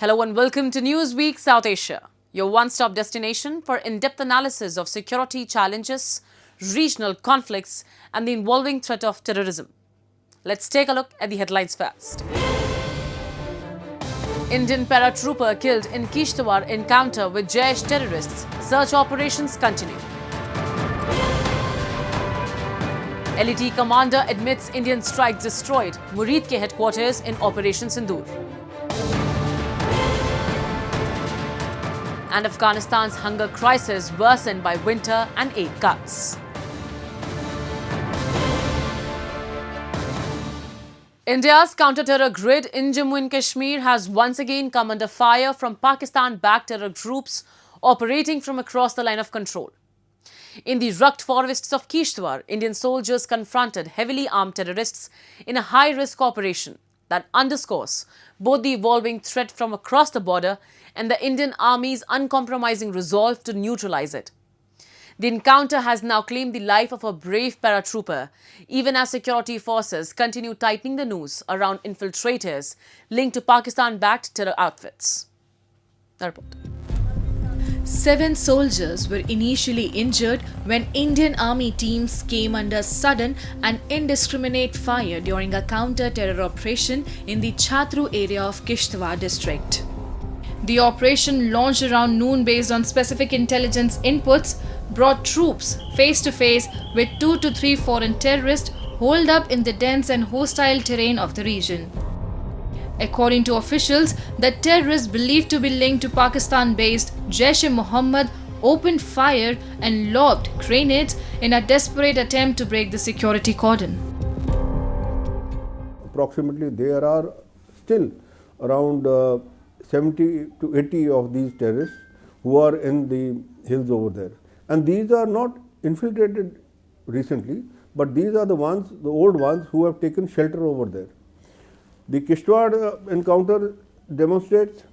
Hello and welcome to Newsweek South Asia, your one-stop destination for in-depth analysis of security challenges, regional conflicts and the evolving threat of terrorism. Let's take a look at the headlines first. Indian paratrooper killed in Kishtwar encounter with Jaish terrorists. Search operations continue. LET commander admits Indian strike destroyed Muridke headquarters in Operation Sindoor. And Afghanistan's hunger crisis worsened by winter and aid cuts. India's counter-terror grid in Jammu and Kashmir has once again come under fire from Pakistan-backed terror groups operating from across the line of control. In the rugged forests of Kishtwar, Indian soldiers confronted heavily armed terrorists in a high-risk operation that underscores both the evolving threat from across the border and the Indian Army's uncompromising resolve to neutralise it. The encounter has now claimed the life of a brave paratrooper, even as security forces continue tightening the noose around infiltrators linked to Pakistan-backed terror outfits. The report. 7 soldiers were initially injured when Indian Army teams came under sudden and indiscriminate fire during a counter-terror operation in the Chhatru area of Kishtwar district. The operation, launched around noon based on specific intelligence inputs, brought troops face-to-face with 2 to 3 foreign terrorists holed up in the dense and hostile terrain of the region. According to officials, the terrorists believed to be linked to Pakistan-based Jaish-e-Mohammed opened fire and lobbed grenades in a desperate attempt to break the security cordon. Approximately there are still around 70 to 80 of these terrorists who are in the hills over there. And these are not infiltrated recently, but these are the old ones who have taken shelter over there. The Kishtwar encounter demonstrates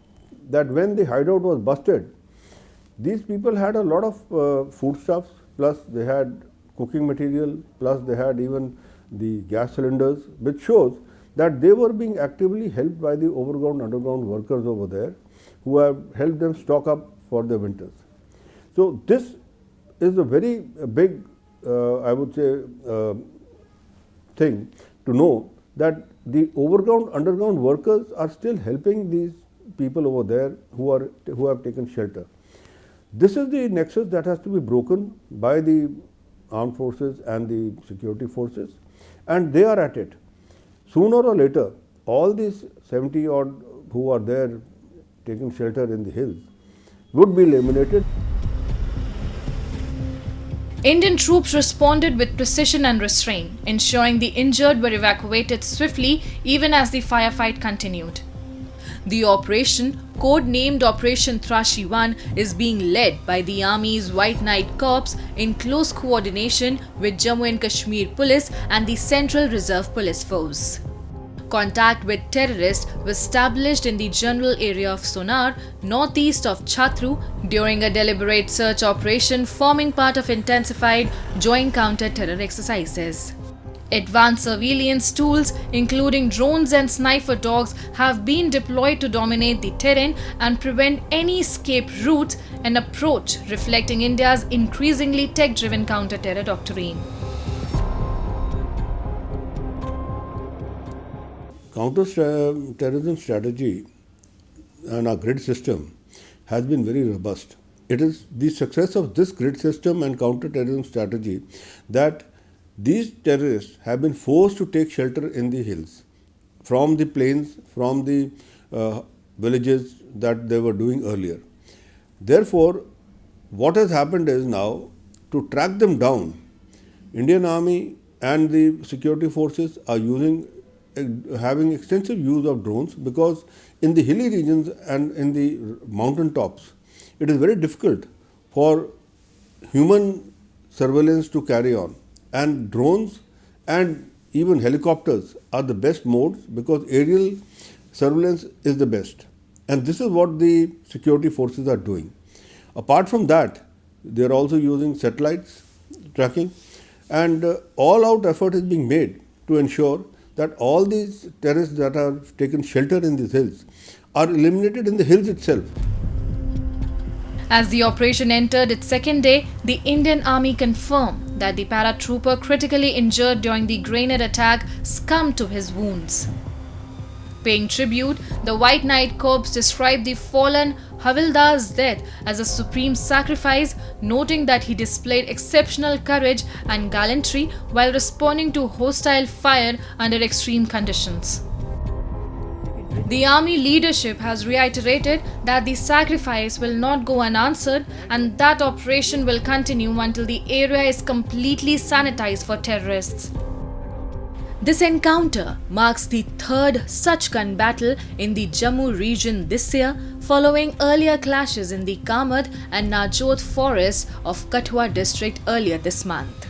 that when the hideout was busted, these people had a lot of foodstuffs, plus they had cooking material, plus they had even the gas cylinders, which shows that they were being actively helped by the overground, underground workers over there who have helped them stock up for the winters. So this is a very big, I would say, thing to know that the overground, underground workers are still helping these people over there who have taken shelter. This is the nexus that has to be broken by the armed forces and the security forces, and they are at it. Sooner or later, all these 70 odd who are there taking shelter in the hills would be eliminated. Indian troops responded with precision and restraint, ensuring the injured were evacuated swiftly even as the firefight continued. The operation, code-named Operation Thrashi 1, is being led by the Army's White Knight Corps in close coordination with Jammu and Kashmir Police and the Central Reserve Police Force. Contact with terrorists was established in the general area of Sonar, northeast of Chhatru, during a deliberate search operation forming part of intensified joint counter-terror exercises. Advanced surveillance tools, including drones and sniper dogs, have been deployed to dominate the terrain and prevent any escape routes, an approach reflecting India's increasingly tech-driven counter-terror doctrine. Counter-terrorism strategy and our grid system has been very robust. It is the success of this grid system and counter-terrorism strategy that these terrorists have been forced to take shelter in the hills, from the plains, from the villages that they were doing earlier. Therefore, what has happened is now to track them down, Indian Army and the security forces are having extensive use of drones, because in the hilly regions and in the mountain tops, it is very difficult for human surveillance to carry on, and drones and even helicopters are the best modes because aerial surveillance is the best, and this is what the security forces are doing. Apart from that, they are also using satellites tracking, and all out effort is being made to ensure that all these terrorists that have taken shelter in these hills are eliminated in the hills itself. As the operation entered its second day, the Indian Army confirmed that the paratrooper critically injured during the grenade attack succumbed to his wounds. Paying tribute, the White Knight Corps described the fallen Havildar's death as a supreme sacrifice, noting that he displayed exceptional courage and gallantry while responding to hostile fire under extreme conditions. The army leadership has reiterated that the sacrifice will not go unanswered and that operation will continue until the area is completely sanitized for terrorists. This encounter marks the third such gun battle in the Jammu region this year, following earlier clashes in the Kamad and Najot forests of Kishtwar district earlier this month.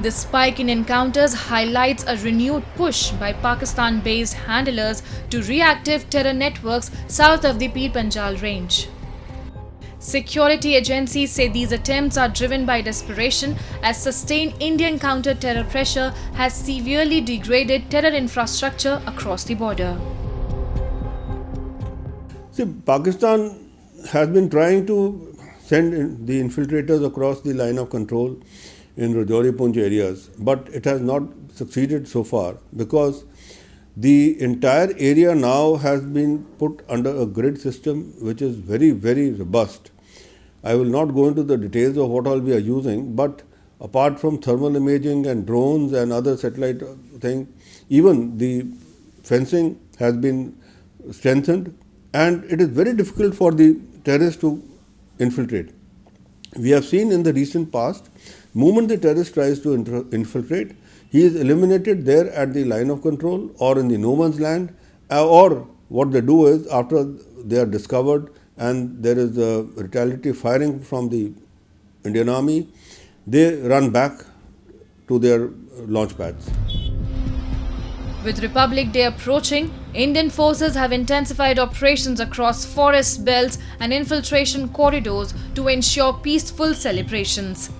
This spike in encounters highlights a renewed push by Pakistan-based handlers to reactive terror networks south of the Pir Panjal range. Security agencies say these attempts are driven by desperation as sustained Indian counter-terror pressure has severely degraded terror infrastructure across the border. See, Pakistan has been trying to send in the infiltrators across the line of control in Rajouri-Poonch areas, but it has not succeeded so far because the entire area now has been put under a grid system which is very, very robust. I will not go into the details of what all we are using, but apart from thermal imaging and drones and other satellite thing, even the fencing has been strengthened and it is very difficult for the terrorists to infiltrate. We have seen in the recent past, moment the terrorist tries to infiltrate, he is eliminated there at the line of control or in the no man's land, or what they do is after they are discovered and there is a retaliatory firing from the Indian Army, they run back to their launch pads. With Republic Day approaching, Indian forces have intensified operations across forest belts and infiltration corridors to ensure peaceful celebrations.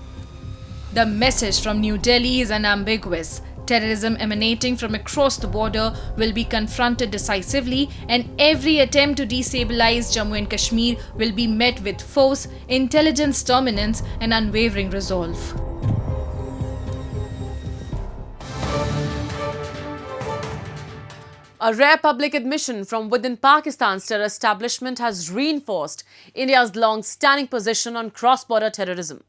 The message from New Delhi is unambiguous. Terrorism emanating from across the border will be confronted decisively, and every attempt to destabilize Jammu and Kashmir will be met with force, intelligence dominance, and unwavering resolve. A rare public admission from within Pakistan's terror establishment has reinforced India's long-standing position on cross-border terrorism.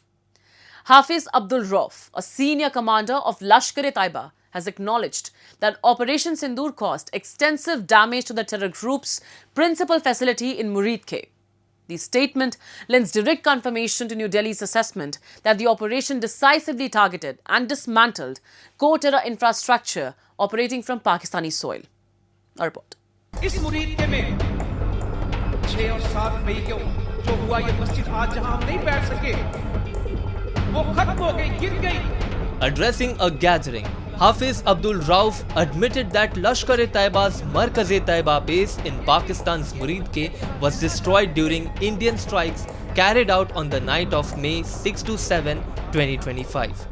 Hafiz Abdul Rauf, a senior commander of Lashkar-e-Taiba, has acknowledged that Operation Sindoor caused extensive damage to the terror group's principal facility in Muridke. The statement lends direct confirmation to New Delhi's assessment that the operation decisively targeted and dismantled core terror infrastructure operating from Pakistani soil. A report. इस मुरीदके में 6 और 7 मई को जो हुआ ये मस्जिद आज जहां हम नहीं बैठ सके वो खत्म हो गई गिर गई. Addressing a gathering, Hafiz Abdul Rauf admitted that Lashkar-e-Taiba's Markaz-e-Taiba base in Pakistan's Muridke was destroyed during Indian strikes carried out on the night of May 6 to 7, 2025.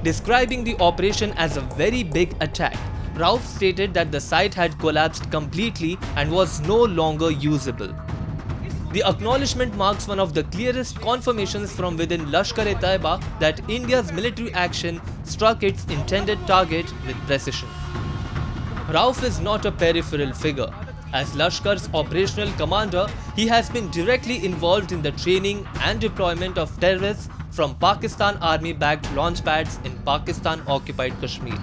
Describing the operation as a very big attack, Rauf stated that the site had collapsed completely and was no longer usable. The acknowledgement marks one of the clearest confirmations from within Lashkar-e-Taiba that India's military action struck its intended target with precision. Rauf is not a peripheral figure. As Lashkar's operational commander, he has been directly involved in the training and deployment of terrorists from Pakistan Army-backed launch pads in Pakistan-occupied Kashmir.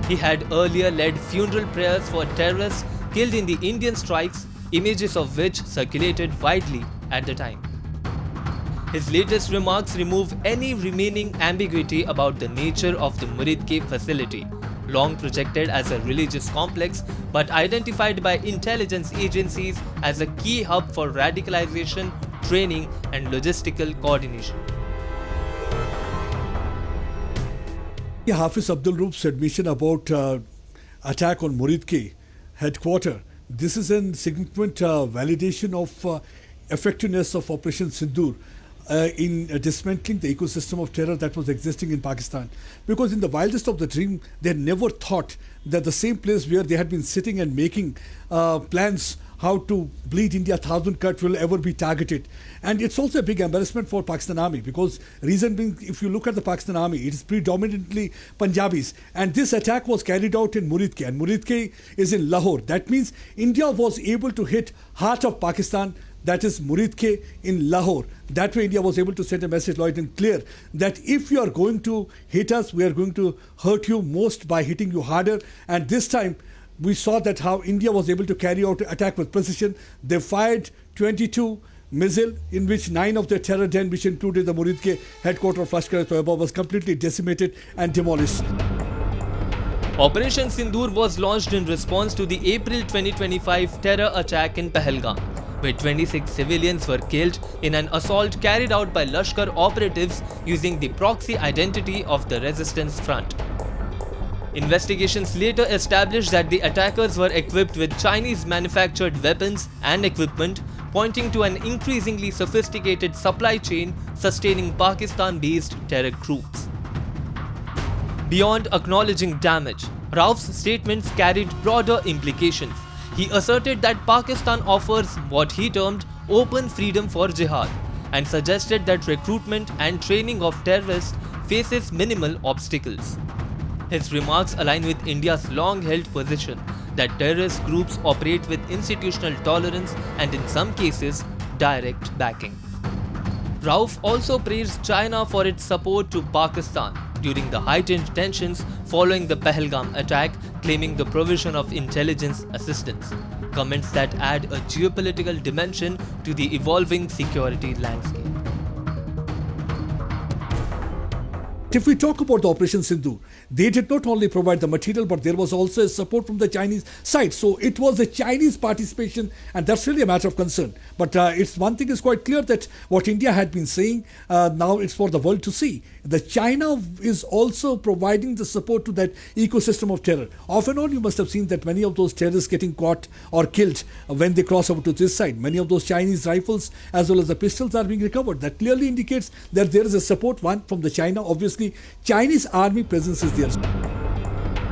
He had earlier led funeral prayers for terrorists killed in the Indian strikes, images of which circulated widely at the time. His latest remarks remove any remaining ambiguity about the nature of the Muridke facility, long projected as a religious complex but identified by intelligence agencies as a key hub for radicalization, training and logistical coordination. Hafiz Abdul Rauf's admission about attack on Muridke headquarters. This is a significant validation of effectiveness of Operation Sindoor. in dismantling the ecosystem of terror that was existing in Pakistan. Because in the wildest of the dream, they never thought that the same place where they had been sitting and making plans how to bleed India 1,000 cut will ever be targeted. And it's also a big embarrassment for Pakistan Army, because reason being, if you look at the Pakistan Army, it is predominantly Punjabis. And this attack was carried out in Muridke, and Muridke is in Lahore. That means India was able to hit heart of Pakistan, that is Muridke in Lahore. That way India was able to send a message loud and clear that if you are going to hit us, we are going to hurt you most by hitting you harder. And this time we saw that how India was able to carry out an attack with precision. They fired 22 missiles, in which 9 of their terror den, which included the Muridke headquarters of Lashkar-e-Taiba, was completely decimated and demolished. Operation Sindoor was launched in response to the April 2025 terror attack in Pahalgam, where 26 civilians were killed in an assault carried out by Lashkar operatives using the proxy identity of the Resistance Front. Investigations later established that the attackers were equipped with Chinese-manufactured weapons and equipment, pointing to an increasingly sophisticated supply chain sustaining Pakistan-based terror groups. Beyond acknowledging damage, Rauf's statements carried broader implications. He asserted that Pakistan offers what he termed open freedom for jihad, and suggested that recruitment and training of terrorists faces minimal obstacles. His remarks align with India's long-held position that terrorist groups operate with institutional tolerance and in some cases, direct backing. Rauf also praised China for its support to Pakistan during the heightened tensions following the Pahalgam attack, claiming the provision of intelligence assistance, comments that add a geopolitical dimension to the evolving security landscape. If we talk about the Operation Sindoor, they did not only provide the material, but there was also a support from the Chinese side. So it was a Chinese participation, and that's really a matter of concern. But it's one thing is quite clear, that what India had been saying, now it's for the world to see. The China is also providing the support to that ecosystem of terror. Off and on, you must have seen that many of those terrorists getting caught or killed when they cross over to this side. Many of those Chinese rifles as well as the pistols are being recovered. That clearly indicates that there is a support, one, from the China. Obviously, Chinese army presence is there.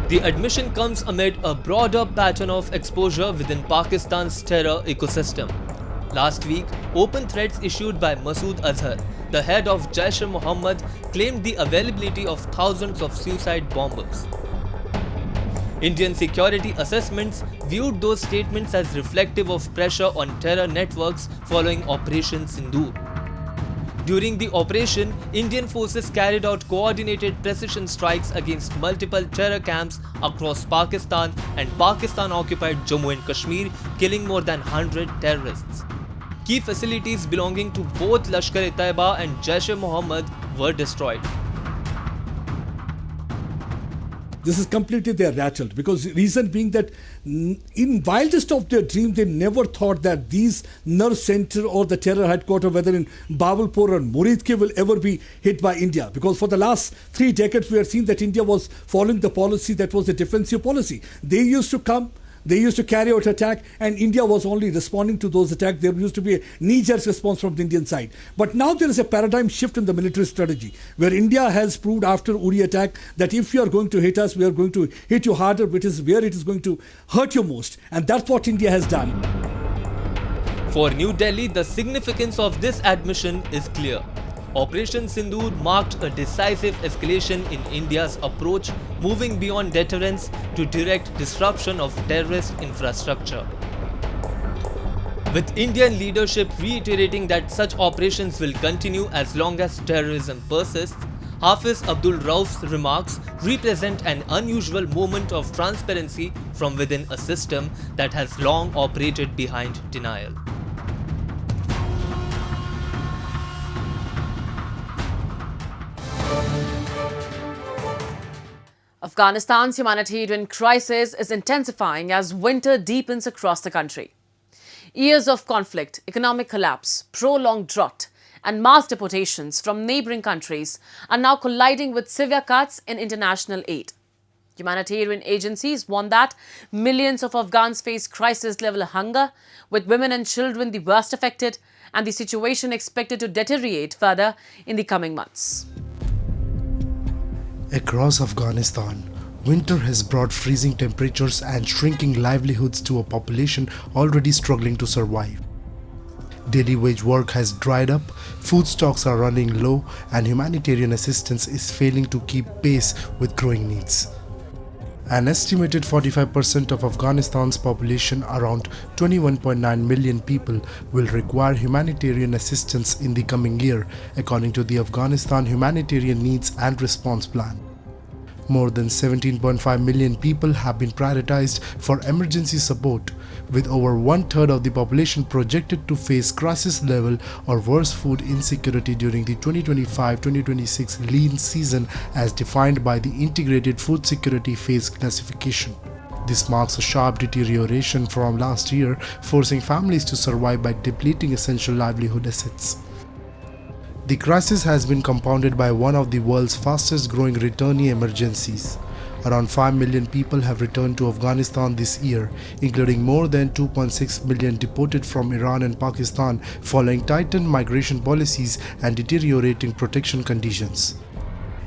The admission comes amid a broader pattern of exposure within Pakistan's terror ecosystem. Last week, open threats issued by Masood Azhar, the head of Jaish-e-Mohammed, claimed the availability of thousands of suicide bombers. Indian security assessments viewed those statements as reflective of pressure on terror networks following Operation Sindoor. During the operation, Indian forces carried out coordinated precision strikes against multiple terror camps across Pakistan and Pakistan-occupied Jammu and Kashmir, killing more than 100 terrorists. Key facilities belonging to both Lashkar-e-Taiba and Jaish-e-Mohammed were destroyed. This is completely they are rattled, because reason being that in wildest of their dream, they never thought that these nerve center or the terror headquarters, whether in Bahawalpur or Muridke, will ever be hit by India. Because for the last 3 decades, we have seen that India was following the policy that was a defensive policy. They used to come, they used to carry out attack, and India was only responding to those attacks. There used to be a knee-jerk response from the Indian side. But now there is a paradigm shift in the military strategy, where India has proved after Uri attack that if you are going to hit us, we are going to hit you harder, which is where it is going to hurt you most. And that's what India has done. For New Delhi, the significance of this admission is clear. Operation Sindoor marked a decisive escalation in India's approach, moving beyond deterrence to direct disruption of terrorist infrastructure. With Indian leadership reiterating that such operations will continue as long as terrorism persists, Hafiz Abdul Rauf's remarks represent an unusual moment of transparency from within a system that has long operated behind denial. Afghanistan's humanitarian crisis is intensifying as winter deepens across the country. Years of conflict, economic collapse, prolonged drought, and mass deportations from neighboring countries are now colliding with severe cuts in international aid. Humanitarian agencies warn that millions of Afghans face crisis-level hunger, with women and children the worst affected, and the situation expected to deteriorate further in the coming months. Across Afghanistan, winter has brought freezing temperatures and shrinking livelihoods to a population already struggling to survive. Daily wage work has dried up, food stocks are running low, and humanitarian assistance is failing to keep pace with growing needs. An estimated 45% of Afghanistan's population, around 21.9 million people, will require humanitarian assistance in the coming year, according to the Afghanistan Humanitarian Needs and Response Plan. More than 17.5 million people have been prioritized for emergency support, with over one-third of the population projected to face crisis-level or worse food insecurity during the 2025-2026 lean season as defined by the Integrated Food Security Phase Classification. This marks a sharp deterioration from last year, forcing families to survive by depleting essential livelihood assets. The crisis has been compounded by one of the world's fastest growing returnee emergencies. Around 5 million people have returned to Afghanistan this year, including more than 2.6 million deported from Iran and Pakistan following tightened migration policies and deteriorating protection conditions.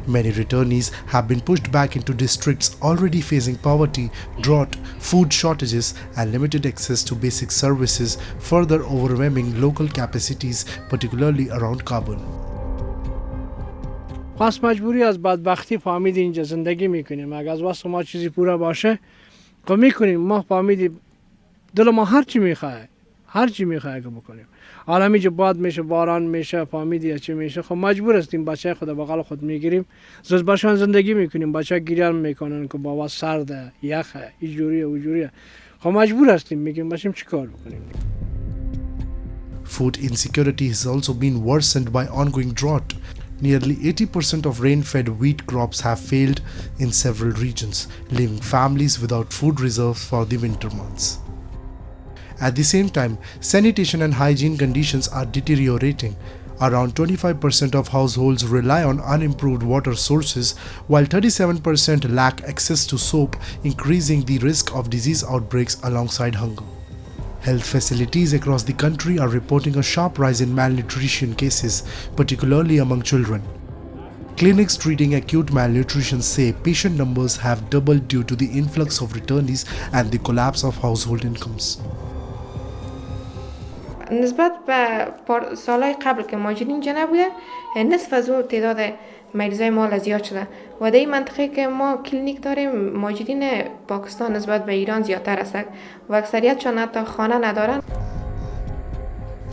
Many returnees have been pushed back into districts already facing poverty, drought, food shortages, and limited access to basic services, further overwhelming local capacities, particularly around Kabul. پس مجبوری از بدبختی فهمید اینجا زندگی میکنیم. اگه از واسه ما چیزی پورا باشه خب میکنیم. ما فهمیدیم دل ما هر چی میخواه که بکنیم. حالا میجه باد میشه، باران میشه، فهمیدی چی میشه، خب مجبور هستیم بچه خود بغل خود میگیریم، زود باشان زندگی میکنیم. بچه گریان میکنن که بابا سرده، یخه، اینجوریه اونجوریه، خب مجبور هستیم میگیم باشیم چیکار بکنیم. Food insecurity has also been worsened by ongoing drought. Nearly 80% of rain-fed wheat crops have failed in several regions, leaving families without food reserves for the winter months. At the same time, sanitation and hygiene conditions are deteriorating. Around 25% of households rely on unimproved water sources, while 37% lack access to soap, increasing the risk of disease outbreaks alongside hunger. Health facilities across the country are reporting a sharp rise in malnutrition cases, particularly among children. Clinics treating acute malnutrition say patient numbers have doubled due to the influx of returnees and the collapse of household incomes. نسبت به سالهای قبل که مهاجرین اینجا نبودن، نصف از اون تعداد مریضای ما زیاد شده و در این منطقه که ما کلینیک داریم، مهاجرین پاکستان نسبت به ایران زیادتر هستند و اکثریتشان حتی خانه ندارن.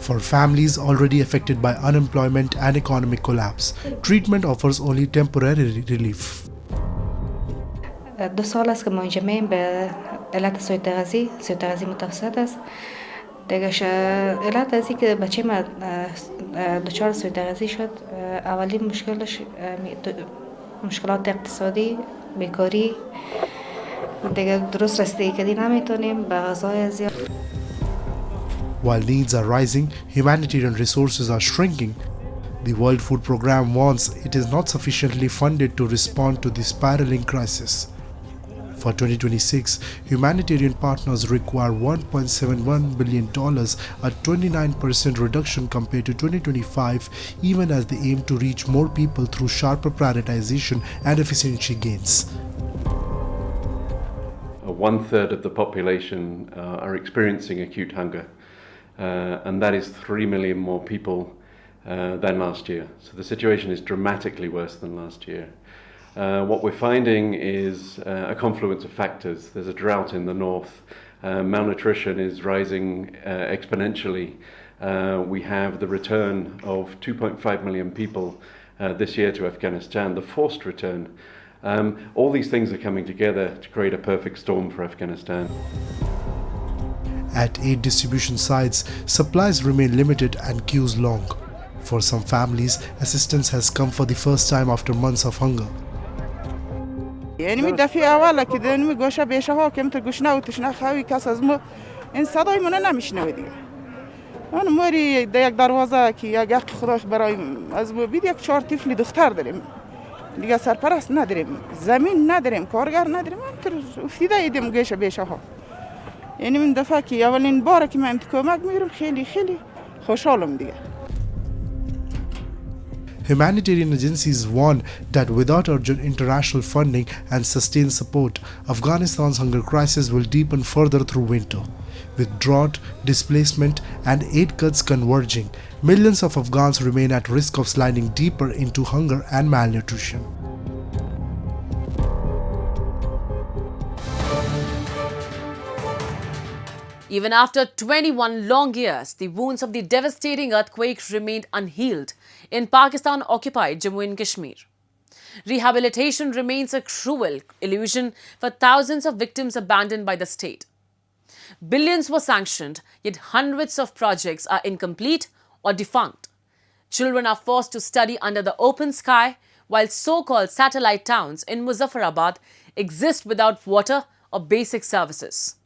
For families already affected by unemployment and economic collapse, treatment offers only temporary relief. 2 سال است که مهاجمیم به علت سوء تغذیه متوسط است. دیگه علت از اینکه بچه ما دچار سوء تغذیه شد، اولین مشکلش مشکلات اقتصادی، بیکاری، دیگه درست رسیدگی کردی نمیتونیم به غذای زیاد. While needs are rising, humanitarian resources are shrinking. The World Food Programme warns it is not sufficiently funded to respond to the spiraling crisis. For 2026, humanitarian partners require $1.71 billion, a 29% reduction compared to 2025, even as they aim to reach more people through sharper prioritization and efficiency gains. 1/3 of the population are experiencing acute hunger, and that is 3 million more people than last year. So the situation is dramatically worse than last year. What we're finding is a confluence of factors. There's a drought in the north. Malnutrition is rising exponentially. We have the return of 2.5 million people this year to Afghanistan, the forced return. All these things are coming together to create a perfect storm for Afghanistan. At aid distribution sites, supplies remain limited and queues long. For some families, assistance has come for the first time after months of hunger. یعنی می دفعه اول که دنمی گوشه بیشه ها که مثل گوشنه و تشنه خواهی کس از ما این صدای منو نمیشنوه دیگه. من موری یک دروازه که یک خدا برای از ما بید 4 طفل دختر داریم دیگه، سرپرست نداریم، زمین نداریم، کارگر نداریم، من افتیده ایدیم گوشه بیشه ها. یعنی من دفعه که اولین باره که من کمک میگیرم خیلی خوشحالم دیگه. Humanitarian agencies warn that without urgent international funding and sustained support, Afghanistan's hunger crisis will deepen further through winter. With drought, displacement, and aid cuts converging, millions of Afghans remain at risk of sliding deeper into hunger and malnutrition. Even after 21 long years, the wounds of the devastating earthquake remained unhealed in Pakistan-occupied Jammu and Kashmir. Rehabilitation remains a cruel illusion for thousands of victims abandoned by the state. Billions were sanctioned, yet hundreds of projects are incomplete or defunct. Children are forced to study under the open sky, while so-called satellite towns in Muzaffarabad exist without water or basic services.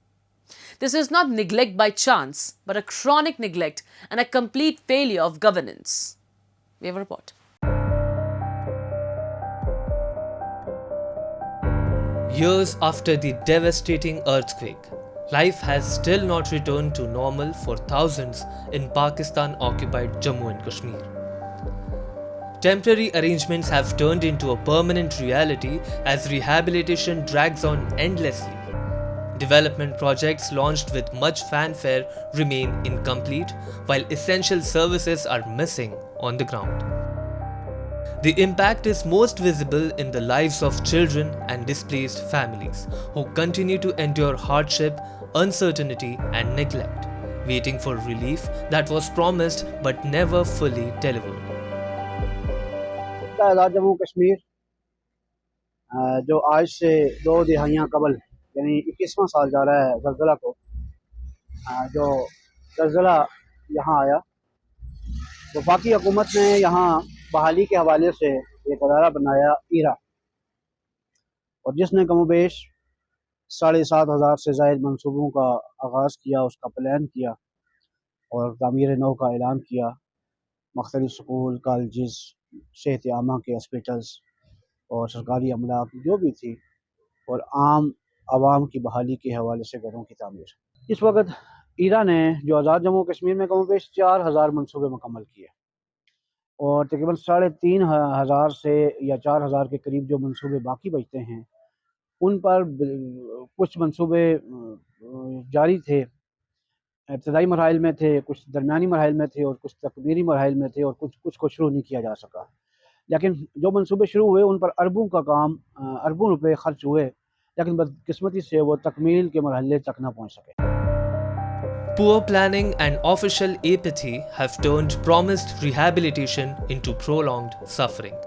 This is not neglect by chance, but a chronic neglect and a complete failure of governance. We have a report. Years after the devastating earthquake, life has still not returned to normal for thousands in Pakistan-occupied Jammu and Kashmir. Temporary arrangements have turned into a permanent reality as rehabilitation drags on endlessly. Development projects launched with much fanfare remain incomplete, while essential services are missing on the ground. The impact is most visible in the lives of children and displaced families who continue to endure hardship, uncertainty, and neglect, waiting for relief that was promised but never fully delivered. Jammu Kashmir जो आज से 2 दिहाइयाँ कबल यानी 21वां साल जा रहा है ज़लज़ला को, जो ज़लज़ला यहाँ आया, वफाकी हुकूमत ने यहाँ बहाली के हवाले से एक अदारा बनाया ईरा, और जिसने कमोबेश 7,500 से ज़ायद मंसूबों का आगाज़ किया, उसका प्लान किया और तामीर नौ का ऐलान किया। मुख्तलिफ स्कूल, कॉलेजेस, सेहत आमा के हॉस्पिटल्स और सरकारी अमला जो भी थी, और आम आवाम की बहाली के हवाले से घरों की तामीर। इस वक्त ईरा ने जो आज़ाद जम्मू कश्मीर में कमोबेश 4,000 मनसूबे मुकम्मल किए, और तकरीबन 3,500 से या 4,000 के करीब जो मनसूबे बाकी बचते हैं, उन पर कुछ मनसूबे जारी थे, इब्तदाई मरहल में थे, कुछ दरमियानी मरहल में थे और कुछ तकमीली मरहल में थे, और कुछ को शुरू नहीं किया जा सका। लेकिन जो मनसूबे शुरू हुए उन पर अरबों का काम, अरबों रुपए खर्च हुए, लेकिन बदकिस्मती से वो तकमील के मरहले तक ना पहुँच सके। Poor planning and official apathy have turned promised rehabilitation into prolonged suffering.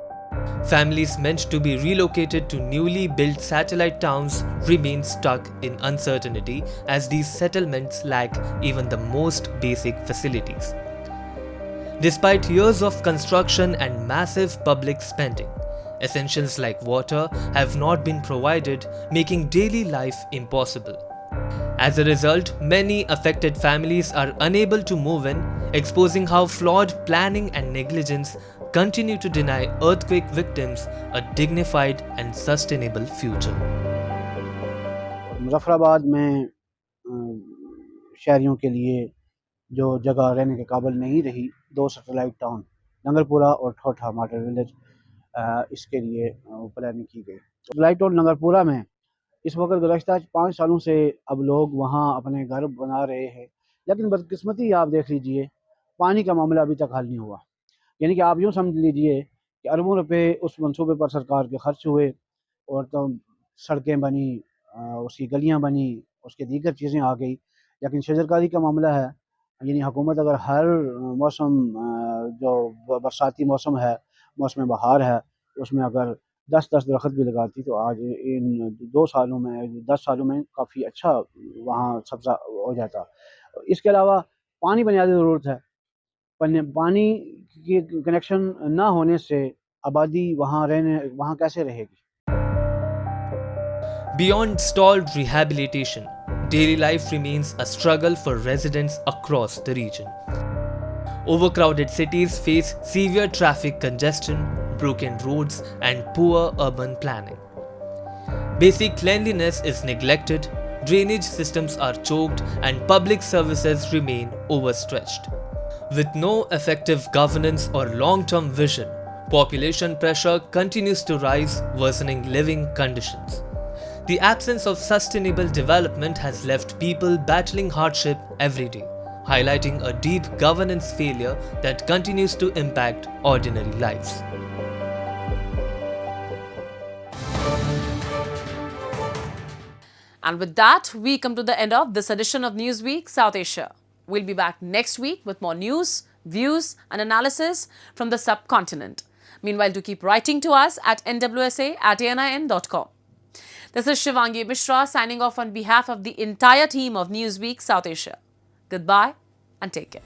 Families meant to be relocated to newly built satellite towns remain stuck in uncertainty as these settlements lack even the most basic facilities. Despite years of construction and massive public spending, essentials like water have not been provided, making daily life impossible. As a result, many affected families are unable to move in, exposing how flawed planning and negligence continue to deny earthquake victims a dignified and sustainable future. Muzaffarabad में शहरियों के लिए जो जगह रहने के काबिल नहीं रही, 2 सैटेलाइट टाउन लंगरपुरा और ठोठा मॉडल विलेज, इसके लिए प्लानिंग की गई। सैटेलाइट टाउन लंगरपुरा में इस वक्त गुज़श्ता 5 सालों से अब लोग वहाँ अपने घर बना रहे हैं, लेकिन बदकिस्मती आप देख लीजिए, पानी का मामला अभी तक हल नहीं हुआ। यानी कि आप यूँ समझ लीजिए कि अरबों रुपए उस मंसूबे पर सरकार के खर्च हुए, और तो सड़कें बनी, उसकी गलियाँ बनी, उसके दीगर चीज़ें आ गई, लेकिन शजरकारी का मामला है। यानी हुकूमत अगर हर मौसम, जो बरसाती मौसम है, मौसम बहार है, उसमें अगर 10-10 दरख्त भी लगाती तो आज इन 2 सालों में, 10 सालों में काफ़ी अच्छा वहाँ सब्ज़ा हो जाता। इसके अलावा पानी बुनियादी ज़रूरत है। पानी की कनेक्शन ना होने से आबादी वहाँ कैसे रहेगी? Beyond stalled rehabilitation, daily life remains a struggle for residents across the region. Overcrowded cities face severe traffic congestion, broken roads, and poor urban planning. Basic cleanliness is neglected, drainage systems are choked, and public services remain overstretched. With no effective governance or long-term vision, population pressure continues to rise, worsening living conditions. The absence of sustainable development has left people battling hardship every day, highlighting a deep governance failure that continues to impact ordinary lives. And with that, we come to the end of this edition of Newsweek South Asia. We'll be back next week with more news, views and analysis from the subcontinent. Meanwhile, do keep writing to us at nwsa@anin.com. This is Shivangi Mishra signing off on behalf of the entire team of Newsweek South Asia. Goodbye and take care.